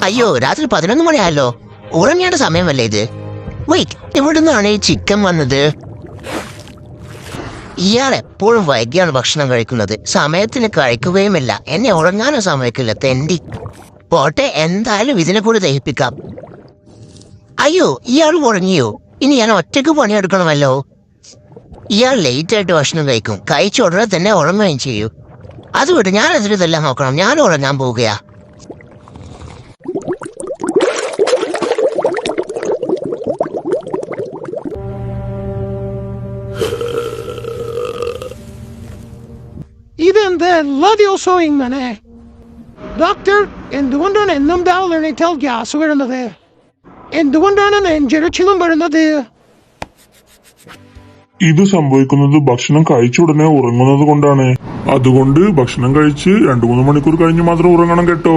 അയ്യോ, രാത്രി 11 മണിയായല്ലോ. ഉറങ്ങേണ്ട സമയമല്ലേ ഇത്? വെയിറ്റ്, എവിടുന്നാണ് ഈ ചിക്കൻ വന്നത്? ഇയാൾ എപ്പോഴും വൈകിയാണ് ഭക്ഷണം കഴിക്കുന്നത്. സമയത്തിന് കഴിക്കുകയുമില്ല. എന്നെ ഉറങ്ങാനും സമ്മതിക്കില്ല, തെണ്ടി. പോട്ടെ, എന്തായാലും ഇതിനെ കൂടി ദഹിപ്പിക്കാം. അയ്യോ, ഇയാൾ ഉറങ്ങിയോ? ഇനി ഞാൻ ഒറ്റയ്ക്ക് പണിയെടുക്കണമല്ലോ. ഇയാൾ ലേറ്റായിട്ട് ഭക്ഷണം കഴിക്കും, കഴിച്ച ഉടനെ തന്നെ ഉറങ്ങുകയും ചെയ്യൂ. അതുകൊണ്ട് ഞാൻ അതിന് ഇതെല്ലാം നോക്കണം. ഞാൻ ഉറങ്ങാൻ പോവുകയാ. ഇതെന്ത് എല്ലാദിവസവും ഇങ്ങനെ? ഡോക്ടർ, എന്തുകൊണ്ടാണ് എന്നും രാവിലെ എണീറ്റാൽ ഗ്യാസ് വരുന്നത്? എന്തുകൊണ്ടാണ് നെഞ്ചിരച്ചിലും വരുന്നത്? ഇത് സംഭവിക്കുന്നത് ഭക്ഷണം കഴിച്ച ഉടനെ ഉറങ്ങുന്നത് കൊണ്ടാണ്. അതുകൊണ്ട് ഭക്ഷണം കഴിച്ച് 2-3 മണിക്കൂർ കഴിഞ്ഞ് മാത്രം ഉറങ്ങണം കേട്ടോ.